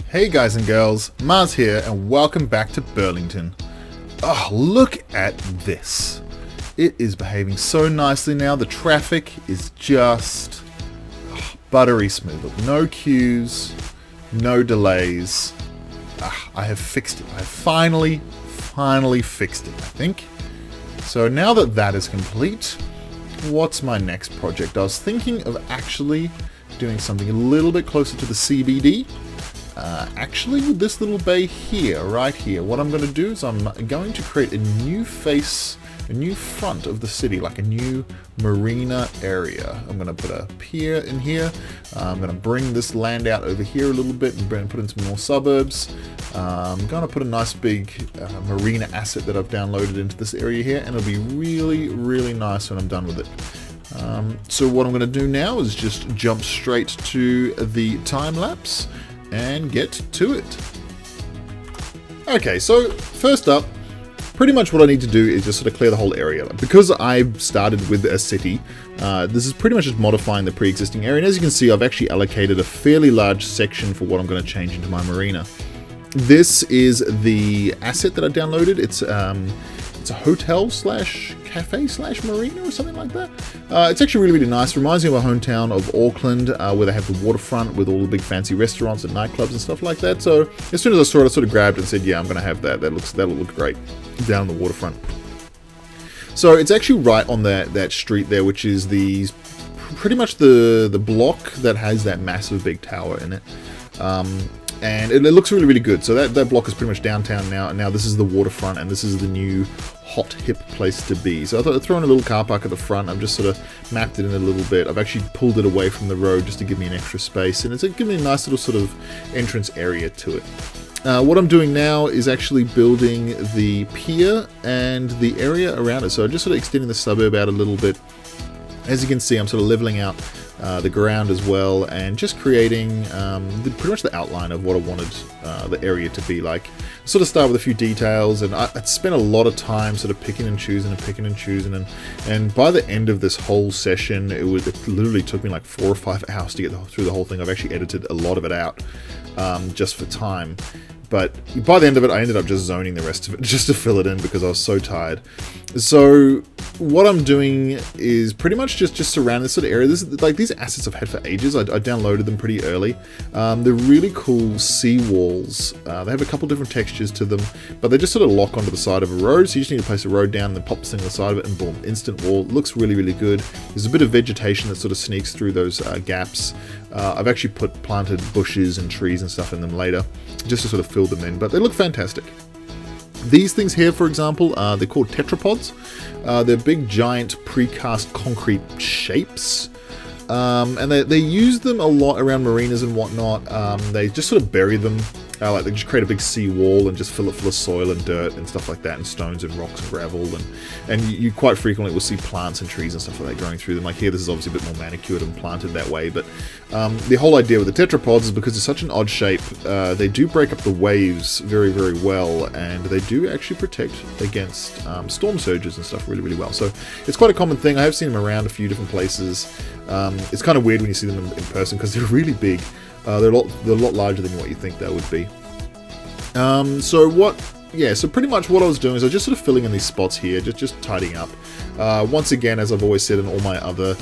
Hey guys and girls, Mars here and welcome back to Burlington. Oh, look at this. It is behaving so nicely now. The traffic is just buttery smooth. Look, no queues, no delays. I have fixed it. I have finally fixed it, I think. So now that that is complete, what's my next project? I was thinking of actually doing something a little bit closer to the CBD. Actually, with this little bay here, right here, what I'm going to do is I'm going to create a new face, a new front of the city, like a new Marina area. I'm going to put a pier in here. I'm going to bring this land out over here a little bit and put in some more suburbs. I'm going to put a nice big Marina asset that I've downloaded into this area here, and it'll be really nice when I'm done with it. So what I'm going to do now is just jump straight to the time lapse and get to it. Okay, so first up, pretty much what I need to do is just sort of clear the whole area. Because I started with a city, this is pretty much just modifying the pre-existing area. And as you can see, I've actually allocated a fairly large section for what I'm going to change into my marina. This is the asset that I downloaded. It's a hotel slash cafe slash marina or something like that. It's actually really nice. Reminds me of my hometown of Auckland, where they have the waterfront with all the big fancy restaurants and nightclubs and stuff like that. So as soon as I saw it, I sort of grabbed it and said, yeah, I'm going to have that. That'll look great down the waterfront. So it's actually right on that street there, which is pretty much the block that has that massive big tower in it. And it looks really good. So that block is pretty much downtown now. And now this is the waterfront, and this is the new hot, hip place to be. So I thought I'd throw in a little car park at the front. I've just sort of mapped it in a little bit. I've actually pulled it away from the road just to give me an extra space. And it's given me a nice little sort of entrance area to it. What I'm doing now is actually building the pier and the area around it. So I'm just sort of extending the suburb out a little bit. As you can see, I'm sort of leveling out the ground as well, and just creating pretty much the outline of what I wanted the area to be like. Sort of start with a few details, and I spent a lot of time sort of picking and choosing, and by the end of this whole session, it literally took me like 4 or 5 hours to get through the whole thing. I've actually edited a lot of it out just for time. But by the end of it, I ended up just zoning the rest of it just to fill it in because I was so tired. So what I'm doing is pretty much just surround this sort of area. These assets I've had for ages. I downloaded them pretty early. They're really cool sea walls. They have a couple different textures to them, but they just sort of lock onto the side of a road. So you just need to place a road down and then pop this thing on the side of it, and boom, instant wall. It looks really good. There's a bit of vegetation that sort of sneaks through those gaps. I've actually planted bushes and trees and stuff in them later, just to sort of fill them in, but they look fantastic. These things here, for example, they're called tetrapods. They're big, giant, precast concrete shapes. And they use them a lot around marinas and whatnot. They just sort of bury them. They just create a big sea wall and just fill it full of soil and dirt and stuff like that, and stones and rocks and gravel, and you quite frequently will see plants and trees and stuff like that growing through them. Like here, this is obviously a bit more manicured and planted that way, but the whole idea with the tetrapods is because it's such an odd shape, they do break up the waves very well, and they do actually protect against storm surges and stuff really well. So it's quite a common thing. I have seen them around a few different places. It's kind of weird when you see them in person because they're really big. They're a lot larger than what you think they would be. So pretty much what I was doing is I was just sort of filling in these spots here, just tidying up. Once again, as I've always said in all my other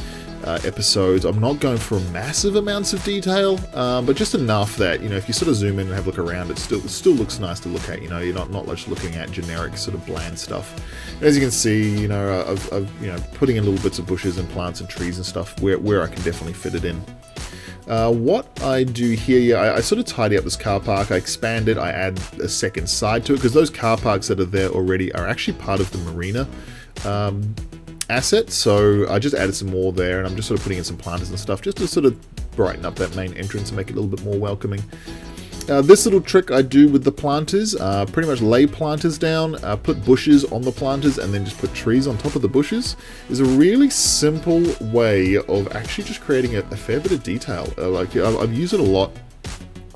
episodes, I'm not going for massive amounts of detail, but just enough that, if you sort of zoom in and have a look around, it still looks nice to look at. You're not just looking at generic sort of bland stuff. As you can see, I've putting in little bits of bushes and plants and trees and stuff where I can definitely fit it in. What I do here, I sort of tidy up this car park, I expand it, I add a second side to it, because those car parks that are there already are actually part of the marina asset, so I just added some more there, and I'm just sort of putting in some planters and stuff, just to sort of brighten up that main entrance and make it a little bit more welcoming. This little trick I do with the planters, pretty much lay planters down, put bushes on the planters, and then just put trees on top of the bushes, is a really simple way of actually just creating a fair bit of detail. I've used it a lot.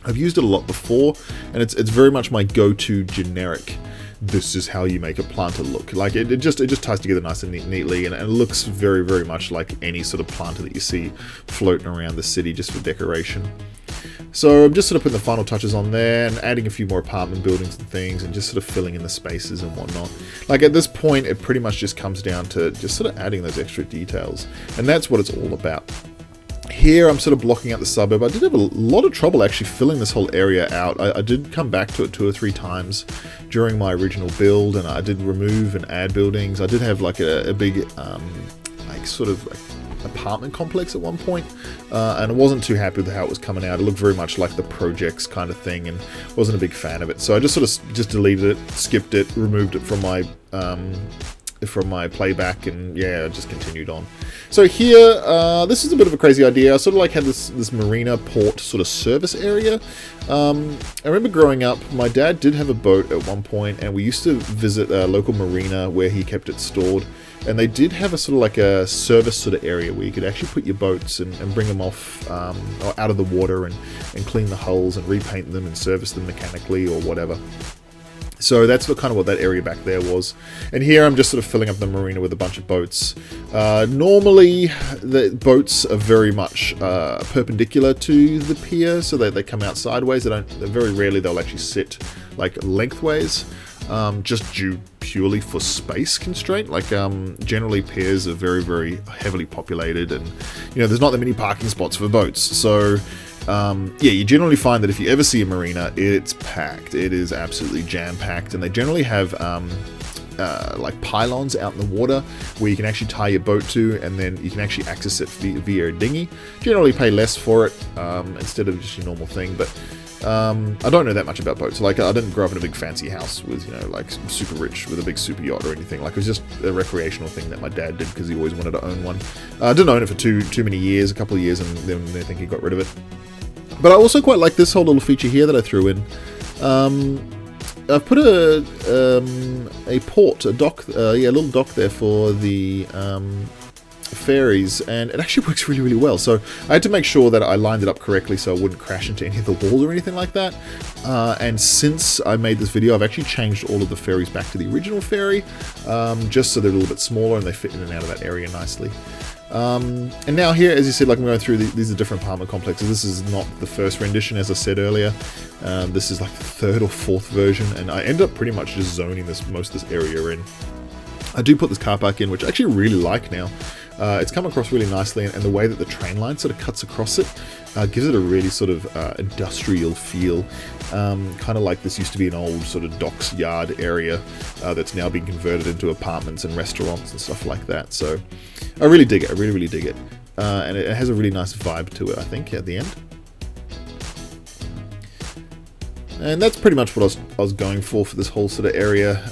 I've used it a lot before, and it's very much my go-to generic. This is how you make a planter look. Like it just ties together nice and neatly, and it looks very much like any sort of planter that you see floating around the city just for decoration. So I'm just sort of putting the final touches on there and adding a few more apartment buildings and things and just sort of filling in the spaces and whatnot. Like at this point, it pretty much just comes down to just sort of adding those extra details. And that's what it's all about. Here I'm sort of blocking out the suburb. I did have a lot of trouble actually filling this whole area out. I did come back to it 2 or 3 times during my original build, and I did remove and add buildings. I did have like a big like sort of like apartment complex at one point, and I wasn't too happy with how it was coming out. It looked very much like the projects kind of thing, and wasn't a big fan of it. So I just sort of just deleted it, skipped it, removed it from my playback, and yeah, I just continued on. So here, this is a bit of a crazy idea. I sort of like had this marina port sort of service area. I remember growing up, my dad did have a boat at one point, and we used to visit a local marina where he kept it stored. And they did have a sort of like a service sort of area where you could actually put your boats and bring them off or out of the water and clean the hulls and repaint them and service them mechanically or whatever. So that's kind of what that area back there was. And here I'm just sort of filling up the marina with a bunch of boats. Normally the boats are very much perpendicular to the pier, so that they come out sideways. Very rarely they'll actually sit like lengthways. Just due purely for space constraint. Like generally piers are very, very heavily populated, and you know there's not that many parking spots for boats. So yeah, you generally find that if you ever see a marina, it's packed. It is absolutely jam-packed, and they generally have like pylons out in the water where you can actually tie your boat to, and then you can actually access it via a dinghy. Generally pay less for it instead of just your normal thing, but I don't know that much about boats. Like I didn't grow up in a big fancy house with, you know, like super rich with a big super yacht or anything. Like it was just a recreational thing that my dad did because he always wanted to own one. I didn't own it for too many years, a couple of years, and then I think he got rid of it. But I also quite like this whole little feature here that I threw in. I've put a little dock there for the ferries, and it actually works really, really well. So I had to make sure that I lined it up correctly so I wouldn't crash into any of the walls or anything like that. And since I made this video, I've actually changed all of the ferries back to the original ferry, just so they're a little bit smaller and they fit in and out of that area nicely. And now here, as you said, like I'm going through these are different apartment complexes. This is not the first rendition, as I said earlier. This is like the 3rd or 4th version, and I end up pretty much just zoning most of this area in. I do put this car park in, which I actually really like now. It's come across really nicely, and the way that the train line sort of cuts across it gives it a really sort of industrial feel. Kind of like this used to be an old sort of docks yard area that's now been converted into apartments and restaurants and stuff like that. So I really dig it. I really, really dig it. And it has a really nice vibe to it, I think, at the end. And that's pretty much what I was going for this whole sort of area.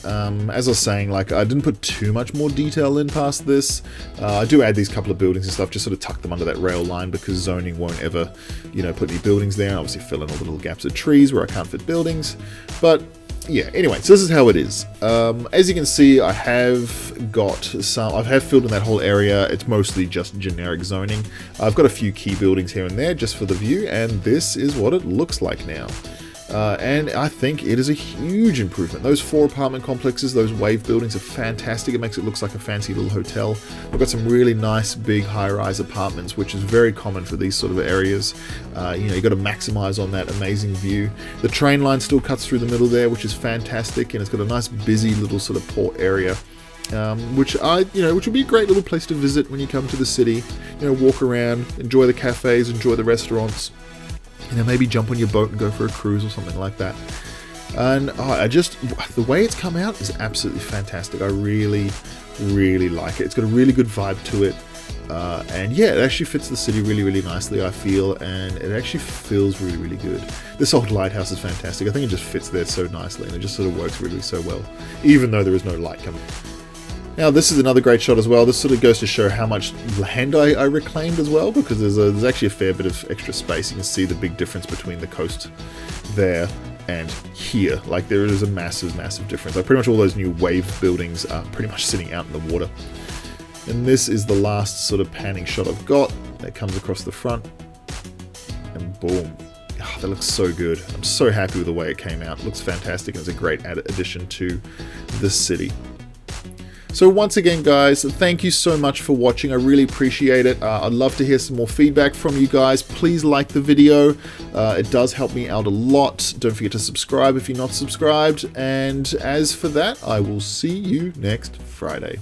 As I was saying, like I didn't put too much more detail in past this. I do add these couple of buildings and stuff, just sort of tuck them under that rail line because zoning won't ever, you know, put any buildings there. And obviously fill in all the little gaps of trees where I can't fit buildings. But yeah, anyway, so this is how it is. As you can see, I have filled in that whole area. It's mostly just generic zoning. I've got a few key buildings here and there just for the view, and this is what it looks like now. And I think it is a huge improvement. Those 4 apartment complexes, those wave buildings are fantastic. It makes it look like a fancy little hotel. We've got some really nice big high-rise apartments, which is very common for these sort of areas. You know, you've got to maximize on that amazing view. The train line still cuts through the middle there, which is fantastic, and it's got a nice busy little sort of port area. Which would be a great little place to visit when you come to the city. You know, walk around, enjoy the cafes, enjoy the restaurants. You know, maybe jump on your boat and go for a cruise or something like that. And the way it's come out is absolutely fantastic. I really, really like it. It's got a really good vibe to it. And yeah, it actually fits the city really, really nicely, I feel, and it actually feels really, really good. This old lighthouse is fantastic. I think it just fits there so nicely, and it just sort of works really so well, even though there is no light coming. Now this is another great shot as well. This sort of goes to show how much land I reclaimed as well, because there's actually a fair bit of extra space. You can see the big difference between the coast there and here. Like there is a massive, massive difference. Like pretty much all those new wave buildings are pretty much sitting out in the water. And this is the last sort of panning shot I've got that comes across the front. And boom. Oh, that looks so good. I'm so happy with the way it came out. It looks fantastic, and it's a great addition to the city. So once again, guys, thank you so much for watching. I really appreciate it. I'd love to hear some more feedback from you guys. Please like the video. It does help me out a lot. Don't forget to subscribe if you're not subscribed. And as for that, I will see you next Friday.